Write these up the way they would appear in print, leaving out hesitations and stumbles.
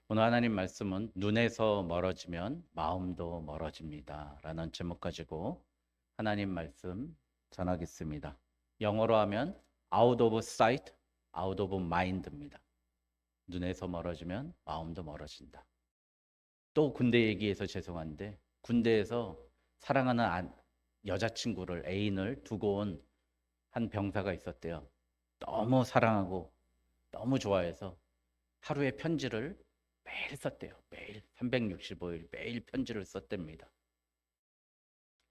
오늘 하나님 말씀은 눈에서 멀어지면 마음도 멀어집니다. 라는 제목 가지고 하나님 말씀 전하겠습니다. 영어로 하면 out of sight, out of mind입니다. 눈에서 멀어지면 마음도 멀어진다. 또 군대 얘기해서 죄송한데 군대에서 사랑하는 여자친구를 애인을 두고 온 한 병사가 있었대요. 너무 사랑하고 너무 좋아해서 하루에 편지를 매일 썼대요. 매일 365일 매일 편지를 썼답니다.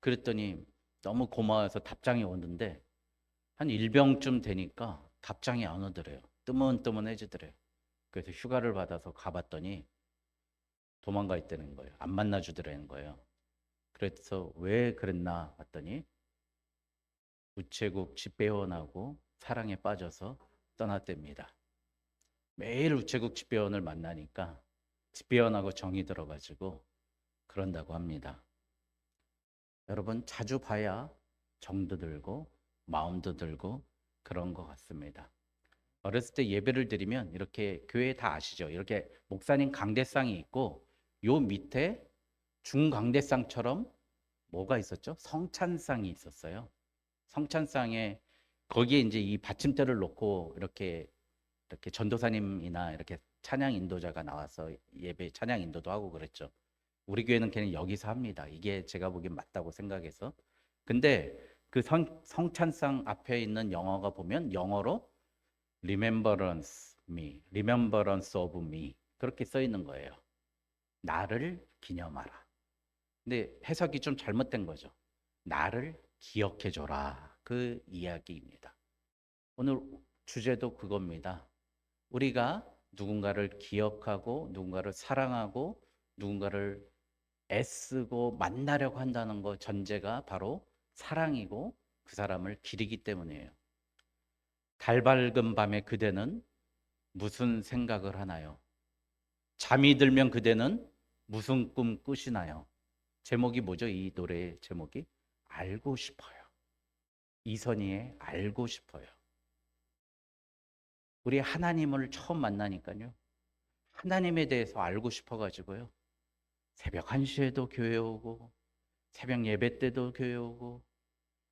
그랬더니 너무 고마워서 답장이 오는데 한 일병쯤 되니까 답장이 안 오더래요. 뜨문뜨문해지더래요. 그래서 휴가를 받아서 가봤더니 도망가 있다는 거예요. 안 만나주더라는 거예요. 그래서 왜 그랬나 봤더니 우체국 집배원하고 사랑에 빠져서 떠났답니다. 매일 우체국 집배원을 만나니까 집배원하고 정이 들어가지고 그런다고 합니다. 여러분 자주 봐야 정도 들고 마음도 들고 그런 것 같습니다. 어렸을 때 예배를 드리면 이렇게 교회 다 아시죠? 이렇게 목사님 강대상이 있고 요 밑에 중강대상처럼 뭐가 있었죠? 성찬상이 있었어요. 성찬상에 거기에 이제 이 받침대를 놓고 이렇게 전도사님이나 이렇게 찬양 인도자가 나와서 예배 찬양 인도도 하고 그랬죠. 우리 교회는 그냥 여기서 합니다. 이게 제가 보기엔 맞다고 생각해서. 근데 그 성찬상 앞에 있는 영어가 보면 영어로 remembrance me, remembrance of me 그렇게 써 있는 거예요. 나를 기념하라. 근데 해석이 좀 잘못된 거죠. 나를 기억해 줘라. 그 이야기입니다. 오늘 주제도 그겁니다. 우리가 누군가를 기억하고 누군가를 사랑하고 누군가를 애쓰고 만나려고 한다는 거 전제가 바로 사랑이고 그 사람을 기리기 때문이에요. 달 밝은 밤에 그대는 무슨 생각을 하나요? 잠이 들면 그대는 무슨 꿈 꾸시나요? 제목이 뭐죠? 이 노래의 제목이 알고 싶어요. 이선희의 알고 싶어요. 우리 하나님을 처음 만나니까요. 하나님에 대해서 알고 싶어 가지고요. 새벽 1시에도 교회 오고 새벽 예배 때도 교회 오고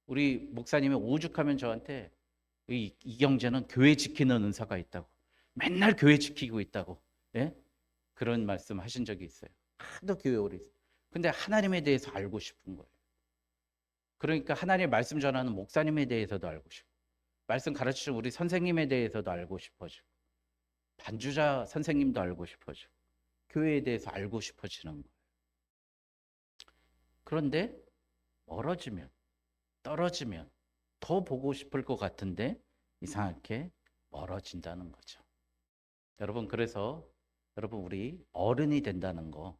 우리 목사님이 오죽하면 저한테 이경재는 교회 지키는 은사가 있다고 맨날 교회 지키고 있다고 예? 그런 말씀 하신 적이 있어요. 하도 교회 오래 있어요. 근데 하나님에 대해서 알고 싶은 거예요. 그러니까 하나님의 말씀 전하는 목사님에 대해서도 알고 싶고 말씀 가르치는 우리 선생님에 대해서도 알고 싶어지고 반주자 선생님도 알고 싶어지고 교회에 대해서 알고 싶어지는 거예요. 그런데 멀어지면 떨어지면 더 보고 싶을 것 같은데 이상하게 멀어진다는 거죠. 여러분 그래서 여러분 우리 어른이 된다는 거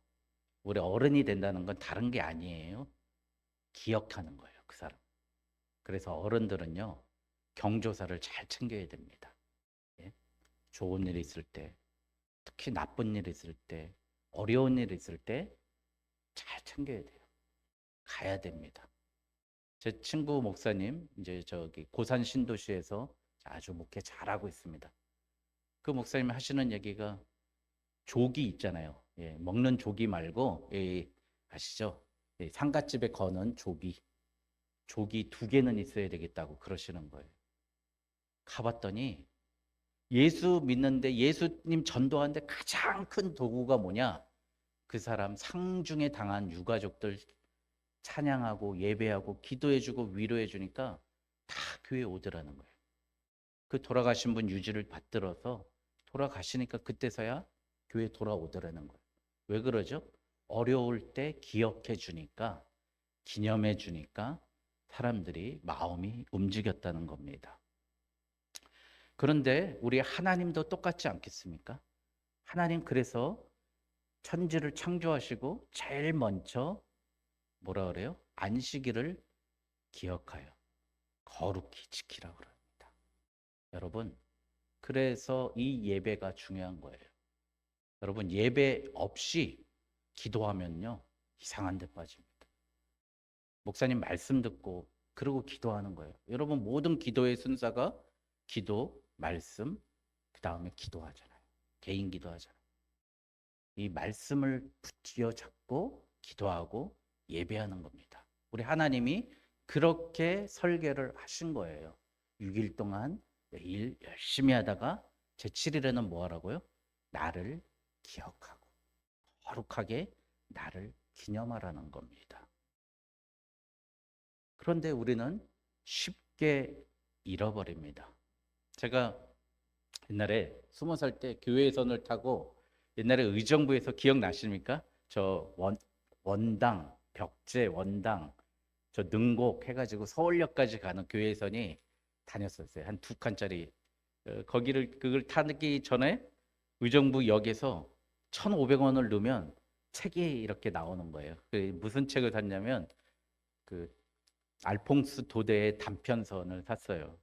우리 어른이 된다는 건 다른 게 아니에요. 기억하는 거예요. 그 사람. 그래서 어른들은요. 경조사를 잘 챙겨야 됩니다. 예? 좋은 일 있을 때 특히 나쁜 일 있을 때 어려운 일 있을 때 잘 챙겨야 돼요. 가야 됩니다. 제 친구 목사님 이제 저기 고산 신도시에서 아주 목회 잘하고 있습니다. 그 목사님이 하시는 얘기가 조기 있잖아요. 예, 먹는 조기 말고 아시죠? 예, 상갓집에 거는 조기 2개는 있어야 되겠다고 그러시는 거예요. 가봤더니 예수 믿는데 예수님 전도하는데 가장 큰 도구가 뭐냐? 그 사람 상중에 당한 유가족들 찬양하고 예배하고 기도해주고 위로해주니까 다 교회 오더라는 거예요. 그 돌아가신 분 유지를 받들어서 돌아가시니까 그때서야 교회 돌아오더라는 거예요. 왜 그러죠? 어려울 때 기억해 주니까 기념해 주니까 사람들이 마음이 움직였다는 겁니다. 그런데 우리 하나님도 똑같지 않겠습니까? 하나님 그래서 천지를 창조하시고 제일 먼저 뭐라 그래요? 안식일을 기억하여 거룩히 지키라 그럽니다. 여러분, 그래서 이 예배가 중요한 거예요. 여러분, 예배 없이 기도하면요, 이상한 데 빠집니다. 목사님 말씀 듣고, 그러고 기도하는 거예요. 여러분, 모든 기도의 순서가 기도, 말씀, 그 다음에 기도하잖아요. 개인 기도하잖아요. 이 말씀을 붙여 잡고 기도하고 예배하는 겁니다. 우리 하나님이 그렇게 설계를 하신 거예요. 6일 동안 매일 열심히 하다가 제7일에는 뭐 하라고요? 나를 기억하고 거룩하게 나를 기념하라는 겁니다. 그런데 우리는 쉽게 잃어버립니다. 제가 옛날에 20살 때 교회선을 타고 옛날에 의정부에서 기억나십니까? 저 원당, 벽제 원당, 저 능곡 해가지고 서울역까지 가는 교회선이 다녔었어요. 한 2칸짜리. 거기를 그걸 타기 전에 의정부 역에서 1,500원을 넣으면 책이 이렇게 나오는 거예요. 무슨 책을 샀냐면 그 알퐁스 도데의 단편선을 샀어요.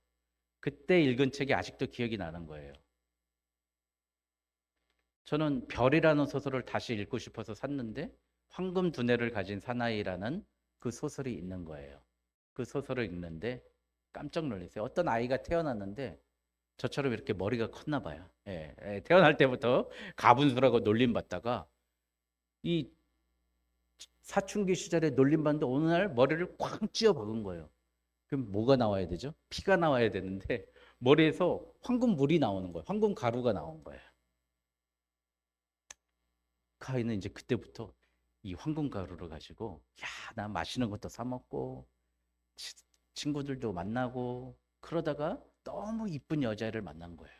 그때 읽은 책이 아직도 기억이 나는 거예요. 저는 별이라는 소설을 다시 읽고 싶어서 샀는데 황금 두뇌를 가진 사나이라는 그 소설이 있는 거예요. 그 소설을 읽는데 깜짝 놀랐어요. 어떤 아이가 태어났는데 저처럼 이렇게 머리가 컸나 봐요. 태어날 때부터 가분수라고 놀림받다가 이 사춘기 시절에 놀림받는데 어느 날 머리를 쾅 찧어 박은 거예요. 그럼 뭐가 나와야 되죠? 피가 나와야 되는데 머리에서 황금물이 나오는 거예요. 황금 가루가 나온 거예요. 그 아이는 이제 그때부터 이 황금 가루를 가지고 나 마시는 것도 사 먹고 친구들도 만나고 그러다가 너무 이쁜 여자를 만난 거예요.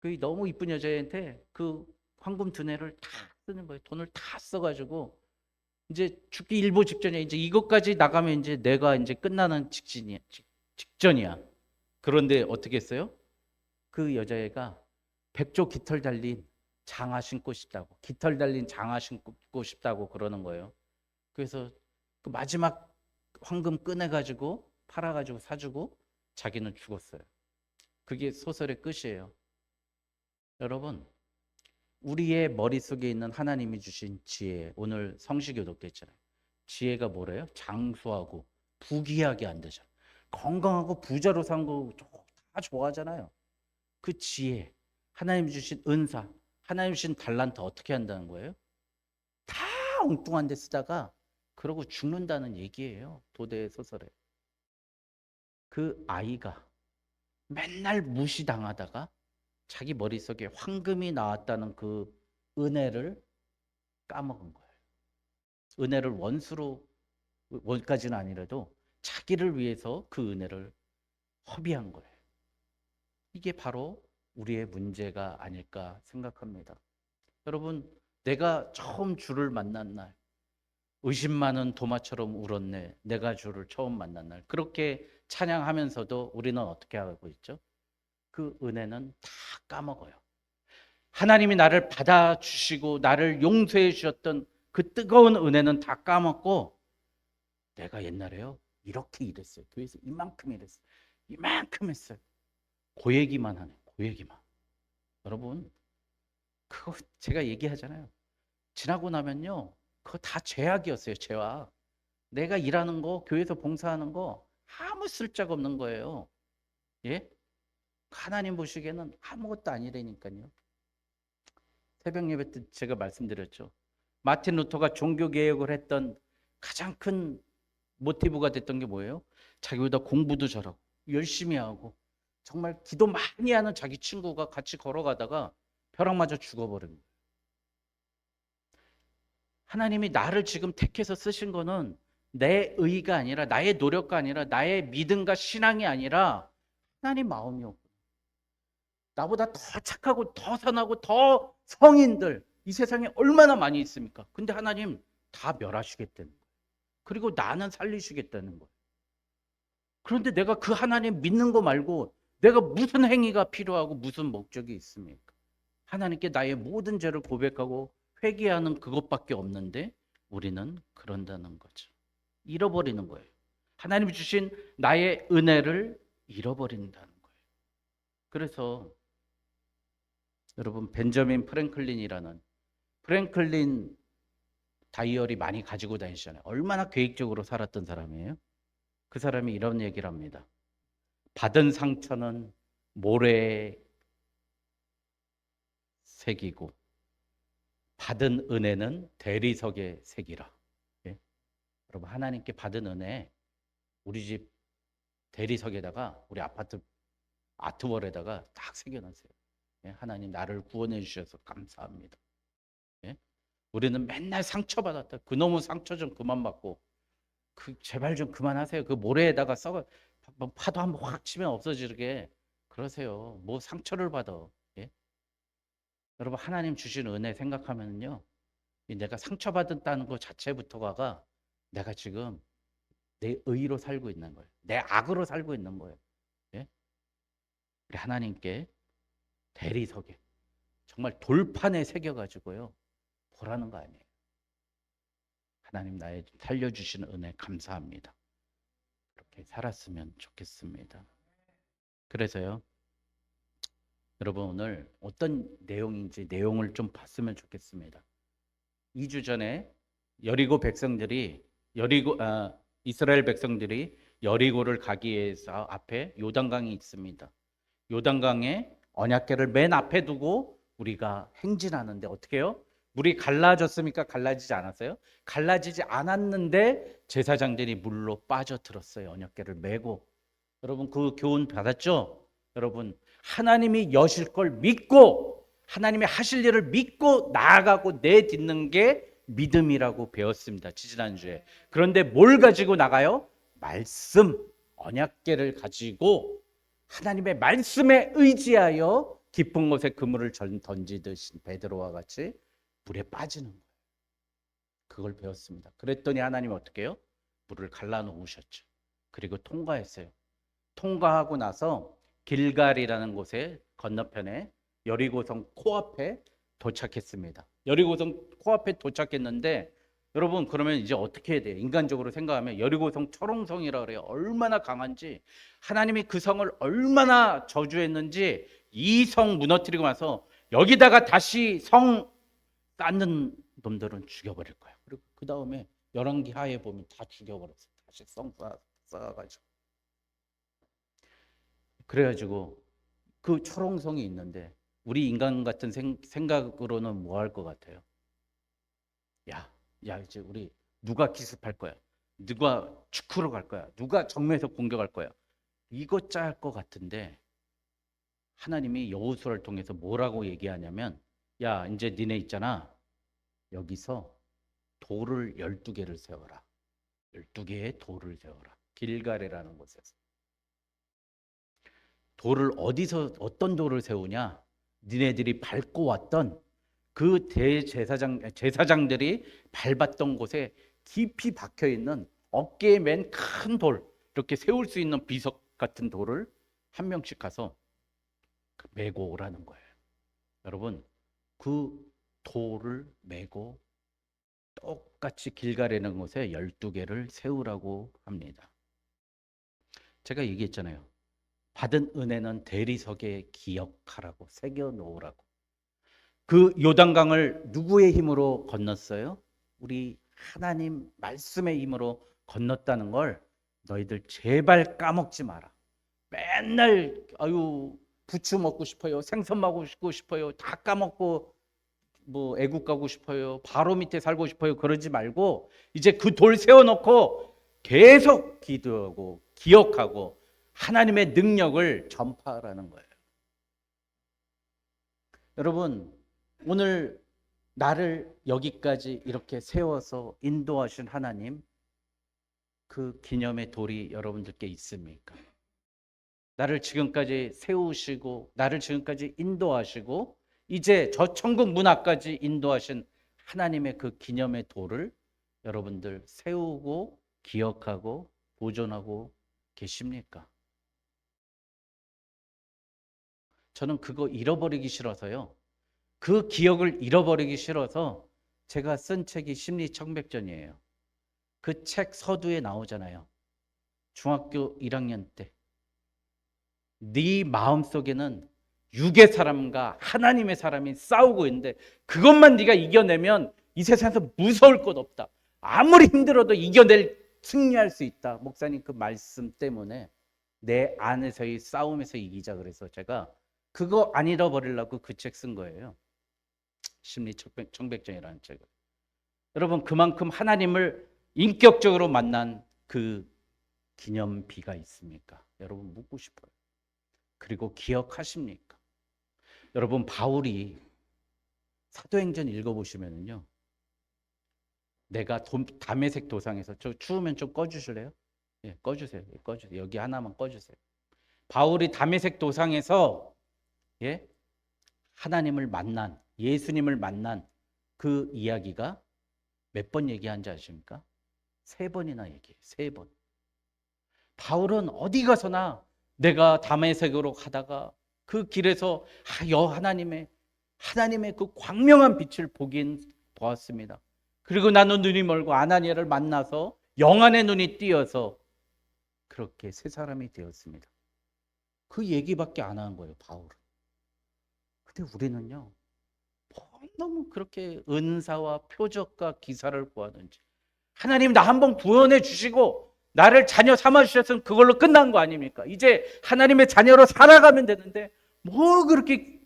그 너무 이쁜 여자한테 그 황금 두뇌를 다 쓰는 거예요. 돈을 다 써가지고 이제 죽기 일보 직전이야. 이제 이것까지 나가면 이제 내가 이제 끝나는 직전이야. 그런데 어떻게 했어요? 그 여자애가 백조 깃털 달린 장화 신고 싶다고, 깃털 달린 장화 신고 싶다고 그러는 거예요. 그래서 그 마지막 황금 꺼내가지고 팔아가지고 사주고 자기는 죽었어요. 그게 소설의 끝이에요. 여러분, 우리의 머릿속에 있는 하나님이 주신 지혜, 오늘 성시교독도 했잖아요. 지혜가 뭐래요? 장수하고 부귀하게 안 되잖아요. 건강하고 부자로 산 거 다 좋아하잖아요. 그 지혜, 하나님 주신 은사, 하나님 주신 달란트 어떻게 한다는 거예요? 다 엉뚱한 데 쓰다가 그러고 죽는다는 얘기예요. 도대 소설에. 그 아이가 맨날 무시당하다가 자기 머릿속에 황금이 나왔다는 그 은혜를 까먹은 거예요. 은혜를 원수로, 원까지는 아니라도 자기를 위해서 그 은혜를 허비한 거예요. 이게 바로 우리의 문제가 아닐까 생각합니다. 여러분, 내가 처음 주를 만난 날, 의심 많은 도마처럼 울었네. 내가 주를 처음 만난 날. 그렇게 찬양하면서도 우리는 어떻게 하고 있죠? 그 은혜는 다 까먹어요. 하나님이 나를 받아주시고 나를 용서해 주셨던 그 뜨거운 은혜는 다 까먹고 내가 옛날에요 이렇게 일했어요. 교회에서 이만큼 일했어요. 이만큼 했어요. 그 얘기만 하네. 그 얘기만. 여러분, 그거 제가 얘기하잖아요. 지나고 나면요 그거 다 죄악이었어요. 죄악. 내가 일하는 거, 교회에서 봉사하는 거 아무 쓸데가 없는 거예요. 예? 하나님 보시기에는 아무것도 아니라니까요. 새벽 예배 때 제가 말씀드렸죠. 마틴 루터가 종교 개혁을 했던 가장 큰 모티브가 됐던 게 뭐예요? 자기보다 공부도 잘하고 열심히 하고 정말 기도 많이 하는 자기 친구가 같이 걸어가다가 벼락 맞아 죽어버린 거예요. 하나님이 나를 지금 택해서 쓰신 거는 내 의가 아니라 나의 노력가 아니라 나의 믿음과 신앙이 아니라 하나님 마음이었고 나보다 더 착하고 더 선하고 더 성인들 이 세상에 얼마나 많이 있습니까? 근데 하나님 다 멸하시겠다는 거예요. 그리고 나는 살리시겠다는 거예요. 그런데 내가 그 하나님 믿는 거 말고 내가 무슨 행위가 필요하고 무슨 목적이 있습니까? 하나님께 나의 모든 죄를 고백하고 회개하는 그것밖에 없는데 우리는 그런다는 거죠. 잃어버리는 거예요. 하나님이 주신 나의 은혜를 잃어버린다는 거예요. 그래서 여러분 벤저민 프랭클린이라는 프랭클린 다이어리 많이 가지고 다니시잖아요. 얼마나 계획적으로 살았던 사람이에요. 그 사람이 이런 얘기를 합니다. 받은 상처는 모래에 새기고 받은 은혜는 대리석에 새기라. 예? 여러분, 하나님께 받은 은혜 우리 집 대리석에다가, 우리 아파트 아트월에다가 딱 새겨놨어요. 예? 하나님 나를 구원해 주셔서 감사합니다. 예? 우리는 맨날 상처받았다. 그놈의 상처 좀 그만 받고, 제발 좀 그만하세요. 그 모래에다가 썩어 파도 한번 확 치면 없어지게 그러세요. 뭐 상처를 받아. 예? 여러분, 하나님 주신 은혜 생각하면요, 내가 상처받았다는 것 자체부터가 내가 지금 내 의로 살고 있는 거예요. 내 악으로 살고 있는 거예요. 예? 우리 하나님께 대리석에 정말 돌판에 새겨가지고요 보라는 거 아니에요. 하나님, 나의 살려주신 은혜 감사합니다. 그렇게 살았으면 좋겠습니다. 그래서요, 여러분, 오늘 어떤 내용인지 내용을 좀 봤으면 좋겠습니다. 2주 전에 이스라엘 백성들이 여리고를 가기 위해서 앞에 요단강이 있습니다. 요단강에 언약궤를 맨 앞에 두고 우리가 행진하는데 어떻게 해요? 물이 갈라졌습니까? 갈라지지 않았어요? 갈라지지 않았는데 제사장들이 물로 빠져들었어요. 언약궤를 메고. 여러분, 그 교훈 받았죠? 여러분, 하나님이 여실 걸 믿고 하나님이 하실 일을 믿고 나아가고 내딛는 게 믿음이라고 배웠습니다. 지지난주에. 그런데 뭘 가지고 나가요? 말씀, 언약궤를 가지고 하나님의 말씀에 의지하여 깊은 곳에 그물을 던지듯이 베드로와 같이 물에 빠지는 거예요. 그걸 배웠습니다. 그랬더니 하나님이 어떻게 해요? 물을 갈라놓으셨죠. 그리고 통과했어요. 통과하고 나서 길갈이라는 곳에 건너편에 여리고성 코앞에 도착했습니다. 여리고성 코앞에 도착했는데, 여러분, 그러면 이제 어떻게 해야 돼요? 인간적으로 생각하면 여리고성 철옹성이라 그래요. 얼마나 강한지, 하나님이 그 성을 얼마나 저주했는지, 이 성 무너뜨리고 나서 여기다가 다시 성 쌓는 놈들은 죽여버릴 거예요. 그리고 그 다음에 열왕기 하에 보면 다 죽여버렸어요. 다시 성 쌓아가지고. 그래가지고 그 철옹성이 있는데, 우리 인간 같은 생각으로는 뭐 할 것 같아요? 야, 이제 우리 누가 기습할 거야? 누가 축구로 갈 거야? 누가 정면에서 공격할 거야? 이거 짤 것 같은데, 하나님이 여호수아를 통해서 뭐라고 얘기하냐면, 야, 이제 니네 있잖아. 여기서 돌을 12개를 세워라. 12개의 돌을 세워라. 길갈이라는 곳에서. 돌을 어떤 돌을 세우냐? 니네들이 밟고 왔던 그 제사장들이 밟았던 곳에 깊이 박혀 있는 어깨에 맨 큰 돌, 이렇게 세울 수 있는 비석 같은 돌을 한 명씩 가서 메고 오라는 거예요. 여러분, 그 돌을 메고 똑같이 길갈이라는 곳에 12개를 세우라고 합니다. 제가 얘기했잖아요. 받은 은혜는 대리석에 기억하라고, 새겨 놓으라고. 그 요단강을 누구의 힘으로 건넜어요? 우리 하나님 말씀의 힘으로 건넜다는 걸 너희들 제발 까먹지 마라. 맨날 부추 먹고 싶어요, 생선 먹고 싶어요, 다 까먹고 뭐 애국 가고 싶어요, 바로 밑에 살고 싶어요, 그러지 말고 이제 그 돌 세워놓고 계속 기도하고 기억하고 하나님의 능력을 전파하라는 거예요. 여러분, 오늘 나를 여기까지 이렇게 세워서 인도하신 하나님, 그 기념의 돌이 여러분들께 있습니까? 나를 지금까지 세우시고 나를 지금까지 인도하시고 이제 저 천국 문 앞까지 인도하신 하나님의 그 기념의 돌을 여러분들 세우고 기억하고 보존하고 계십니까? 저는 그거 잃어버리기 싫어서요. 그 기억을 잃어버리기 싫어서 제가 쓴 책이 심리청백전이에요. 그 책 서두에 나오잖아요. 중학교 1학년 때 네 마음속에는 육의 사람과 하나님의 사람이 싸우고 있는데 그것만 네가 이겨내면 이 세상에서 무서울 것 없다. 아무리 힘들어도 승리할 수 있다. 목사님 그 말씀 때문에 내 안에서의 싸움에서 이기자 그래서 제가 그거 안 잃어버리려고 그 책 쓴 거예요. 심리 청백전이라는 책을. 여러분, 그만큼 하나님을 인격적으로 만난 그 기념비가 있습니까? 여러분, 묻고 싶어요. 그리고 기억하십니까? 여러분, 바울이 사도행전 읽어보시면은요, 내가 다메섹 도상에서, 저 추우면 좀 꺼주실래요? 예, 꺼주세요. 꺼주세요. 여기 하나만 꺼주세요. 바울이 다메섹 도상에서 예, 하나님을 만난, 예수님을 만난 그 이야기가 몇 번 얘기한지 아십니까? 3번이나 얘기해요. 3번. 바울은 어디 가서나 내가 다메섹으로 가다가 그 길에서 하나님의 그 광명한 빛을 보긴 보았습니다. 그리고 나는 눈이 멀고 아나니아를 만나서 영안의 눈이 띄어서 그렇게 새 사람이 되었습니다. 그 얘기밖에 안 한 거예요, 바울은. 근데 우리는요, 너무 그렇게 은사와 표적과 기사를 구하는지, 하나님 나 한번 구원해 주시고 나를 자녀 삼아 주셨으면 그걸로 끝난 거 아닙니까? 이제 하나님의 자녀로 살아가면 되는데 뭐 그렇게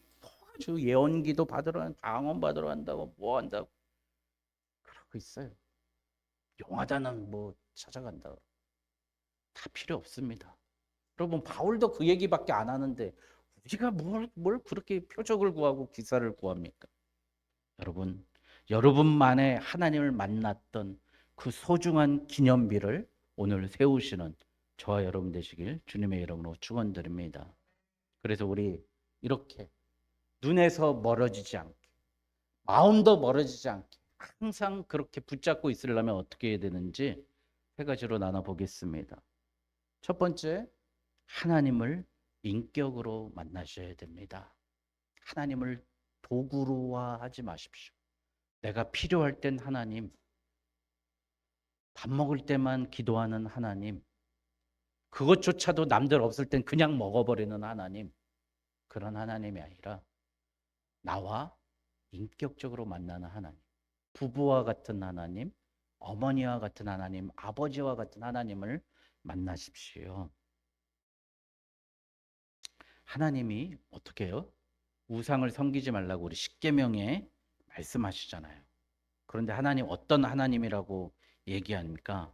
아주 예언기도 받으러 방언 받으러 간다고 뭐 한다고 그러고 있어요. 용하다는 뭐 찾아간다. 다 필요 없습니다. 여러분, 바울도 그 얘기밖에 안 하는데 우리가 뭘 그렇게 표적을 구하고 기사를 구합니까? 여러분만의 하나님을 만났던 그 소중한 기념비를 오늘 세우시는 저와 여러분 되시길 주님의 이름으로 축원드립니다. 그래서 우리 이렇게 눈에서 멀어지지 않게, 마음도 멀어지지 않게 항상 그렇게 붙잡고 있으려면 어떻게 해야 되는지 3가지로 나눠보겠습니다. 첫 번째, 하나님을 인격으로 만나셔야 됩니다. 하나님을 도구로화하지 마십시오. 내가 필요할 땐 하나님, 밥 먹을 때만 기도하는 하나님, 그것조차도 남들 없을 땐 그냥 먹어버리는 하나님, 그런 하나님이 아니라 나와 인격적으로 만나는 하나님, 부부와 같은 하나님, 어머니와 같은 하나님, 아버지와 같은 하나님을 만나십시오. 하나님이 어떻게 해요? 우상을 섬기지 말라고 우리 십계명에 말씀하시잖아요. 그런데 하나님 어떤 하나님이라고 얘기합니까?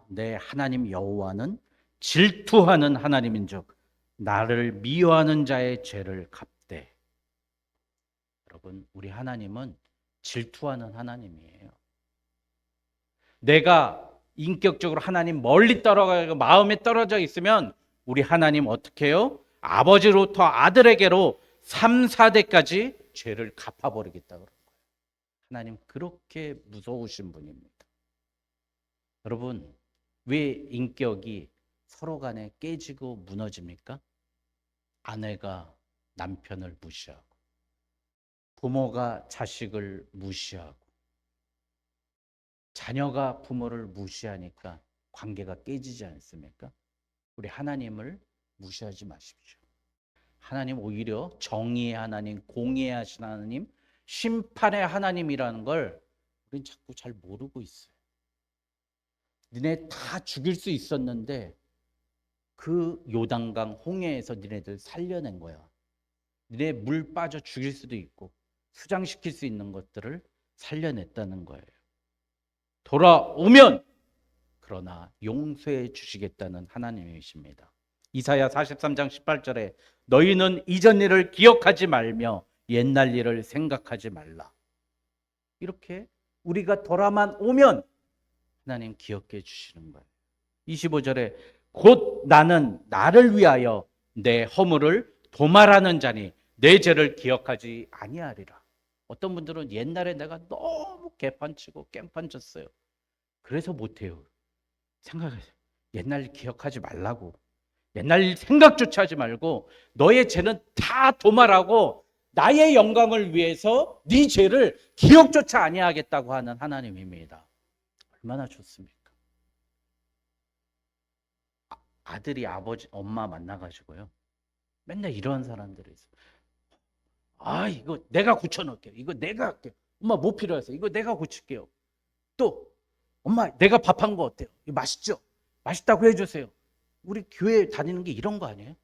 내 하나님 여호와는 질투하는 하나님인즉 나를 미워하는 자의 죄를 갚되. 여러분, 우리 하나님은 질투하는 하나님이에요. 내가 인격적으로 하나님 멀리 떨어가고 마음에 떨어져 있으면 우리 하나님 어떻게 해요? 아버지로부터 아들에게로 3, 4대까지 죄를 갚아버리겠다고 그런 거예요. 하나님 그렇게 무서우신 분입니다. 여러분, 왜 인격이 서로 간에 깨지고 무너집니까? 아내가 남편을 무시하고, 부모가 자식을 무시하고, 자녀가 부모를 무시하니까 관계가 깨지지 않습니까? 우리 하나님을 무시하지 마십시오. 하나님 오히려 정의의 하나님, 공의하신 하나님, 심판의 하나님이라는 걸 우린 자꾸 잘 모르고 있어요. 니네 다 죽일 수 있었는데 그 요단강 홍해에서 니네들 살려낸 거야. 니네 물 빠져 죽일 수도 있고 수장시킬 수 있는 것들을 살려냈다는 거예요. 돌아오면 그러나 용서해 주시겠다는 하나님이십니다. 이사야 43장 18절에 너희는 이전 일을 기억하지 말며 옛날 일을 생각하지 말라. 이렇게 우리가 돌아만 오면 하나님 기억해 주시는 거예요. 25절에 곧 나는 나를 위하여 내 허물을 도말하는 자니 내 죄를 기억하지 아니하리라. 어떤 분들은 옛날에 내가 너무 개판치고 깽판쳤어요. 그래서 못해요. 생각하세요. 옛날 기억하지 말라고. 옛날 생각조차 하지 말고 너의 죄는 다 도말하고 나의 영광을 위해서 네 죄를 기억조차 아니하겠다고 하는 하나님입니다. 얼마나 좋습니까? 아들이 아버지, 엄마 만나가지고요. 맨날 이런 사람들이 있어요. 이거 내가 고쳐놓을게요. 이거 내가 할게요. 엄마 뭐 필요하세요? 이거 내가 고칠게요. 또 엄마 내가 밥한 거 어때요? 이거 맛있죠? 맛있다고 해주세요. 우리 교회 다니는 게 이런 거 아니에요?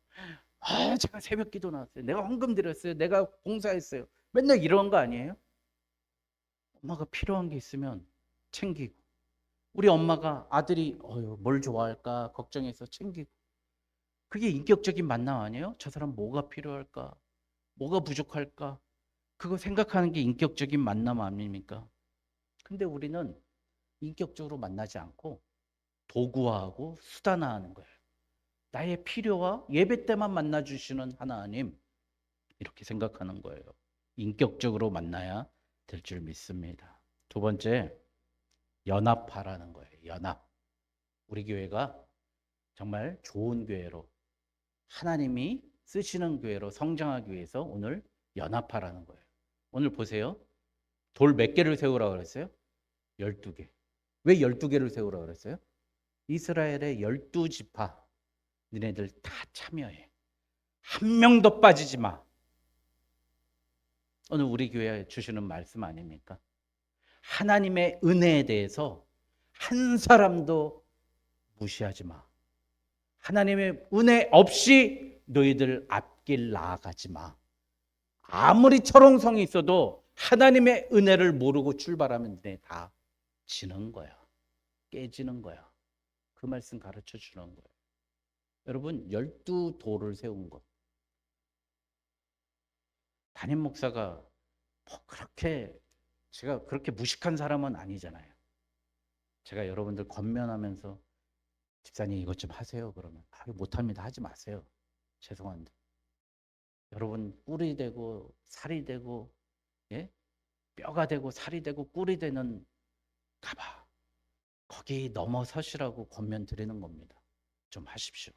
제가 새벽 기도 나왔어요. 내가 헌금 드렸어요. 내가 봉사했어요. 맨날 이런 거 아니에요? 엄마가 필요한 게 있으면 챙기고, 우리 엄마가 아들이 뭘 좋아할까 걱정해서 챙기고, 그게 인격적인 만남 아니에요? 저 사람 뭐가 필요할까? 뭐가 부족할까? 그거 생각하는 게 인격적인 만남 아닙니까? 근데 우리는 인격적으로 만나지 않고 도구화하고 수단화하는 거예요. 나의 필요와 예배 때만 만나주시는 하나님, 이렇게 생각하는 거예요. 인격적으로 만나야 될 줄 믿습니다. 두 번째, 연합하라는 거예요. 연합. 우리 교회가 정말 좋은 교회로, 하나님이 쓰시는 교회로 성장하기 위해서 오늘 연합하라는 거예요. 오늘 보세요. 돌 몇 개를 세우라고 그랬어요? 12개. 왜 12개를 세우라고 그랬어요? 이스라엘의 12지파, 너네들 다 참여해. 한 명도 빠지지 마. 오늘 우리 교회에 주시는 말씀 아닙니까? 하나님의 은혜에 대해서 한 사람도 무시하지 마. 하나님의 은혜 없이 너희들 앞길 나아가지 마. 아무리 철옹성이 있어도 하나님의 은혜를 모르고 출발하면 다 지는 거야. 깨지는 거야. 그 말씀 가르쳐 주는 거예요. 여러분, 12돌을 세운 것. 담임 목사가 제가 그렇게 무식한 사람은 아니잖아요. 제가 여러분들 권면하면서 집사님 이것 좀 하세요 그러면 못합니다. 하지 마세요. 죄송한데. 여러분 뿔이 되고 살이 되고, 예? 뼈가 되고 살이 되고 꿀이 되는 가봐. 거기 넘어서시라고 권면 드리는 겁니다. 좀 하십시오.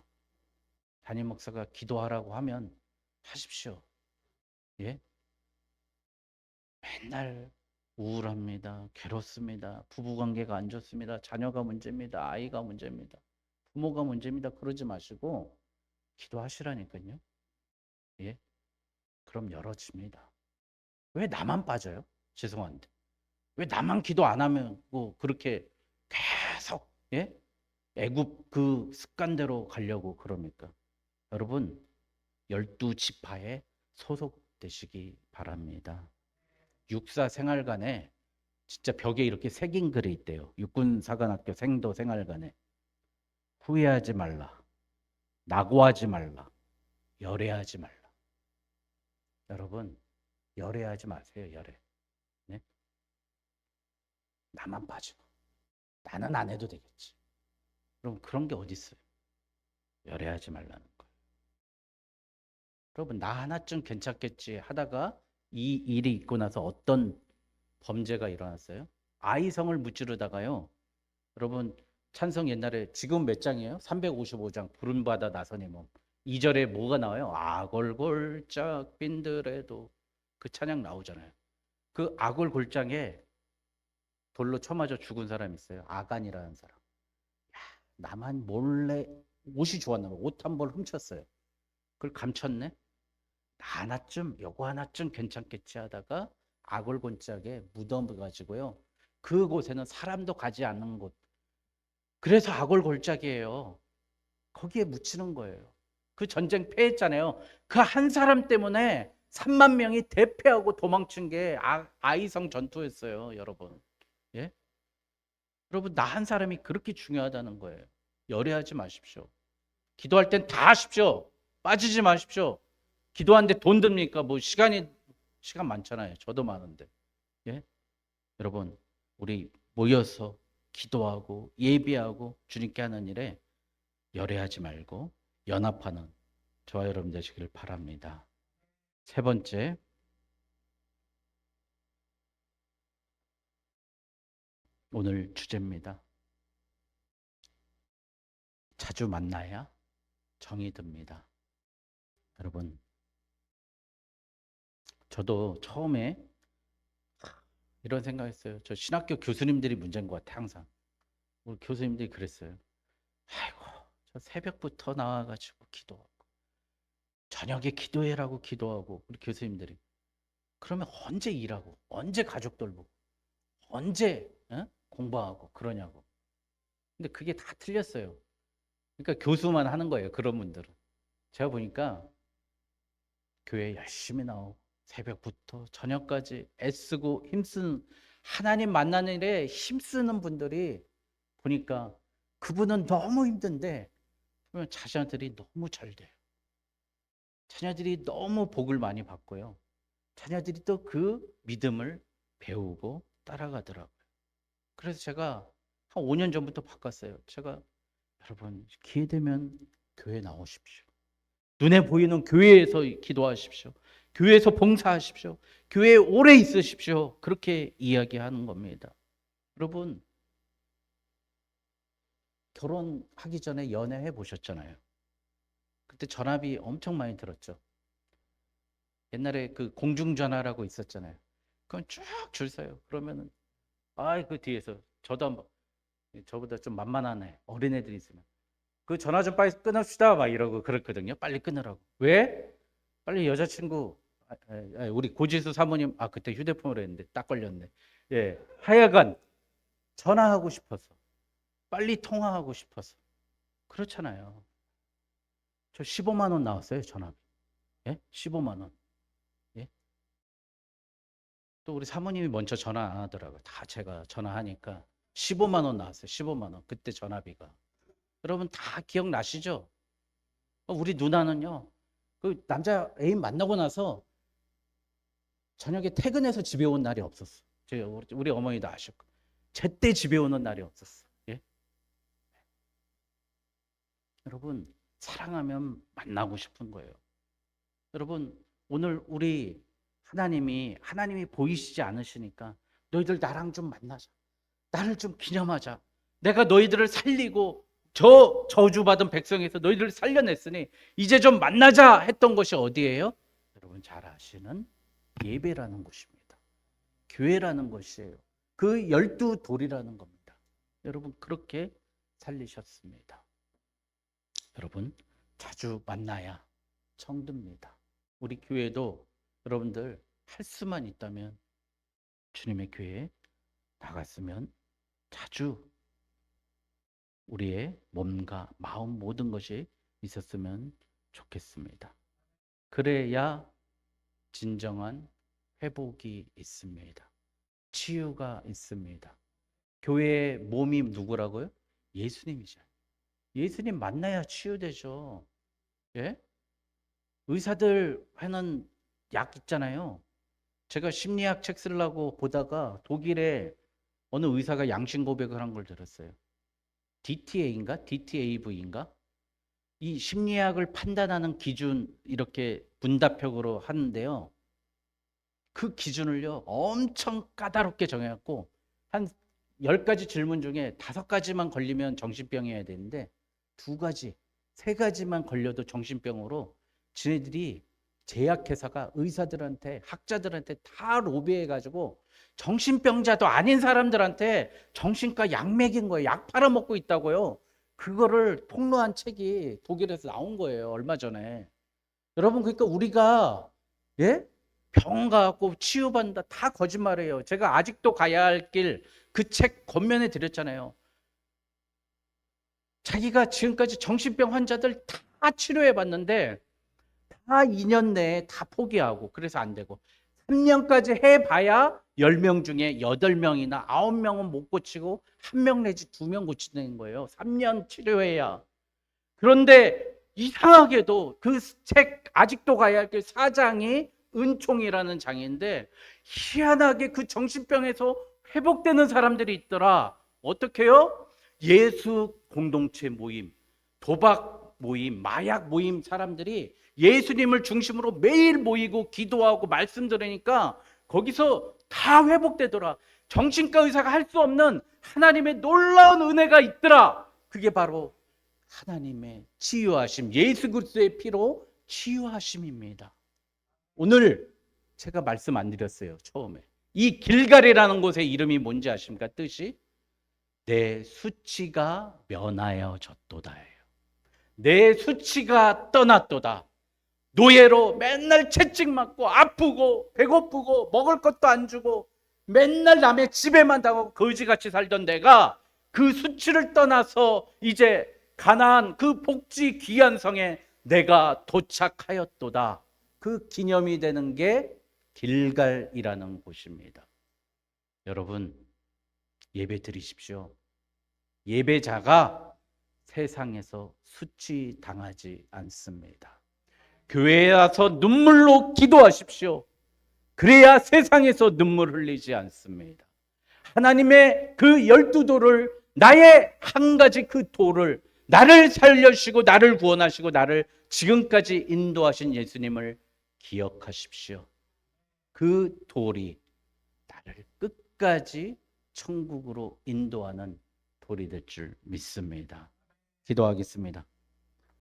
담임 목사가 기도하라고 하면 하십시오. 예? 맨날 우울합니다. 괴롭습니다. 부부관계가 안 좋습니다. 자녀가 문제입니다. 아이가 문제입니다. 부모가 문제입니다. 그러지 마시고 기도하시라니까요. 예? 그럼 열어집니다. 왜 나만 빠져요? 죄송한데. 왜 나만 기도 안 하면 뭐 그렇게 계속, 예? 애굽 그 습관대로 가려고 그럽니까? 여러분 12지파에 소속되시기 바랍니다. 육사 생활관에 진짜 벽에 이렇게 새긴 글이 있대요. 육군사관학교 생도 생활관에. 후회하지 말라. 낙오하지 말라. 열애하지 말라. 여러분 열애하지 마세요. 열애. 네? 나만 빠지고 나는 안 해도 되겠지. 그럼 그런 게 어디 있어요? 열애하지 말라는 거예요. 여러분 나 하나쯤 괜찮겠지 하다가 이 일이 있고 나서 어떤 범죄가 일어났어요? 아이성을 무찌르다가요. 여러분 찬성 옛날에 지금 몇 장이에요? 355장 부름받아 나서니 몸. 2절에 뭐가 나와요? 아골골짝 빈들에도 그 찬양 나오잖아요. 그 아골골장에 돌로 쳐맞아 죽은 사람 있어요. 아간이라는 사람. 나만 몰래 옷이 좋았나 봐. 옷 한 벌 훔쳤어요. 그걸 감췄네. 요거 하나쯤 괜찮겠지 하다가 아골골짝에 묻어가지고요. 그곳에는 사람도 가지 않는 곳. 그래서 아골골짝이에요. 거기에 묻히는 거예요. 그 전쟁 패했잖아요. 그 한 사람 때문에 3만 명이 대패하고 도망친 게 아이성 전투였어요, 여러분. 예? 여러분 나 한 사람이 그렇게 중요하다는 거예요. 열애하지 마십시오. 기도할 땐 다 하십시오. 빠지지 마십시오. 기도하는데 돈 듭니까? 뭐 시간 많잖아요. 저도 많은데. 예? 여러분 우리 모여서 기도하고 예비하고 주님께 하는 일에 열애하지 말고 연합하는 저와 여러분 되시기를 바랍니다. 세 번째, 오늘 주제입니다. 자주 만나야 정이 듭니다. 여러분 저도 처음에 이런 생각했어요. 저 신학교 교수님들이 문제인 것 같아. 항상 우리 교수님들이 그랬어요. 아이고 저 새벽부터 나와가지고 기도하고 저녁에 기도해라고 기도하고 우리 교수님들이 그러면 언제 일하고 언제 가족 돌보고 언제 공부하고 그러냐고. 근데 그게 다 틀렸어요. 그러니까 교수만 하는 거예요. 그런 분들은. 제가 보니까 교회 열심히 나오고 새벽부터 저녁까지 애쓰고 힘쓰는, 하나님 만나는 일에 힘쓰는 분들이 보니까 그분은 너무 힘든데 보면 자녀들이 너무 잘 돼요. 자녀들이 너무 복을 많이 받고요. 자녀들이 또 그 믿음을 배우고 따라가더라고요. 그래서 제가 한 5년 전부터 바꿨어요. 제가 여러분 기회 되면 교회 나오십시오. 눈에 보이는 교회에서 기도하십시오. 교회에서 봉사하십시오. 교회에 오래 있으십시오. 그렇게 이야기하는 겁니다. 여러분 결혼하기 전에 연애해 보셨잖아요. 그때 전화비 엄청 많이 들었죠. 옛날에 그 공중전화라고 있었잖아요. 그건 쭉 줄 서요. 그러면은 그 뒤에서 저도 한번, 저보다 좀 만만한 어린애들이 있으면 그 전화 좀 빨리 끊읍시다 막 이러고 그랬거든요. 빨리 끊으라고. 왜? 빨리 여자친구, 우리 고지수 사모님, 그때 휴대폰으로 했는데 딱 걸렸네. 예, 하여간 전화하고 싶어서, 빨리 통화하고 싶어서. 그렇잖아요. 저 15만 원 나왔어요, 전화비. 예? 15만 원. 예? 또 우리 사모님이 먼저 전화 안 하더라고요. 다 제가 전화하니까 15만 원 나왔어요. 15만 원. 그때 전화비가. 여러분 다 기억나시죠? 우리 누나는요. 그 남자 애인 만나고 나서 저녁에 퇴근해서 집에 온 날이 없었어. 우리 어머니도 아셨고. 제때 집에 오는 날이 없었어. 예? 여러분 사랑하면 만나고 싶은 거예요. 여러분 오늘 우리 하나님이 보이시지 않으시니까 너희들 나랑 좀 만나자. 나를 좀 기념하자. 내가 너희들을 살리고 저 저주받은 백성에서 너희들을 살려냈으니 이제 좀 만나자 했던 것이 어디예요? 여러분 잘 아시는 예배라는 곳입니다. 교회라는 것이에요. 그 12돌이라는 겁니다. 여러분 그렇게 살리셨습니다. 여러분 자주 만나야 청듭니다. 우리 교회도 여러분들 할 수만 있다면 주님의 교회에 나갔으면 자주 우리의 몸과 마음 모든 것이 있었으면 좋겠습니다. 그래야 진정한 회복이 있습니다. 치유가 있습니다. 교회의 몸이 누구라고요? 예수님이죠. 예수님 만나야 치유되죠. 예? 의사들 하는 약 있잖아요. 제가 심리학 책 쓰려고 보다가 독일에 어느 의사가 양심 고백을 한 걸 들었어요. DTA인가? DTAV인가? 이 심리학을 판단하는 기준 이렇게 분다표로 하는데요. 그 기준을요 엄청 까다롭게 정해갖고 한 10가지 질문 중에 5가지만 걸리면 정신병이어야 되는데 2가지, 3가지만 걸려도 정신병으로 지네들이 제약회사가 의사들한테 학자들한테 다 로비해가지고 정신병자도 아닌 사람들한테 정신과 약 먹인 거예요. 약 팔아먹고 있다고요. 그거를 폭로한 책이 독일에서 나온 거예요. 얼마 전에. 여러분 그러니까 우리가 병 가고 치유받는다 다 거짓말이에요. 제가 아직도 가야 할 길 그 책 권면해 드렸잖아요. 자기가 지금까지 정신병 환자들 다 치료해 봤는데 다 2년 내에 다 포기하고 그래서 안 되고 3년까지 해봐야 10명 중에 8명이나 9명은 못 고치고 1명 내지 2명 고치는 거예요. 3년 치료해야. 그런데 이상하게도 그 책 아직도 가야 할 길 4장이 은총이라는 장인데 희한하게 그 정신병에서 회복되는 사람들이 있더라. 어떻게 해요? 예수 공동체 모임, 도박 모임, 마약 모임 사람들이 예수님을 중심으로 매일 모이고 기도하고 말씀 들으니까 거기서 다 회복되더라. 정신과 의사가 할 수 없는 하나님의 놀라운 은혜가 있더라. 그게 바로 하나님의 치유하심, 예수 그리스도의 피로 치유하심입니다. 오늘 제가 말씀 안 드렸어요. 처음에 이 길갈이라는 곳의 이름이 뭔지 아십니까? 뜻이 내 수치가 면하여졌도다예요. 내 수치가 떠났도다. 노예로 맨날 채찍맞고 아프고 배고프고 먹을 것도 안 주고 맨날 남의 집에만 당하고 거지같이 살던 내가 그 수치를 떠나서 이제 가나안 그 복지 귀한 성에 내가 도착하였도다. 그 기념이 되는 게 길갈이라는 곳입니다. 여러분, 예배 드리십시오. 예배자가 세상에서 수치당하지 않습니다. 교회에 와서 눈물로 기도하십시오. 그래야 세상에서 눈물 흘리지 않습니다. 하나님의 그 12돌을, 나의 한 가지 그 돌을, 나를 살려주시고 나를 구원하시고 나를 지금까지 인도하신 예수님을 기억하십시오. 그 돌이 나를 끝까지 천국으로 인도하는 돌이 될 줄 믿습니다. 기도하겠습니다.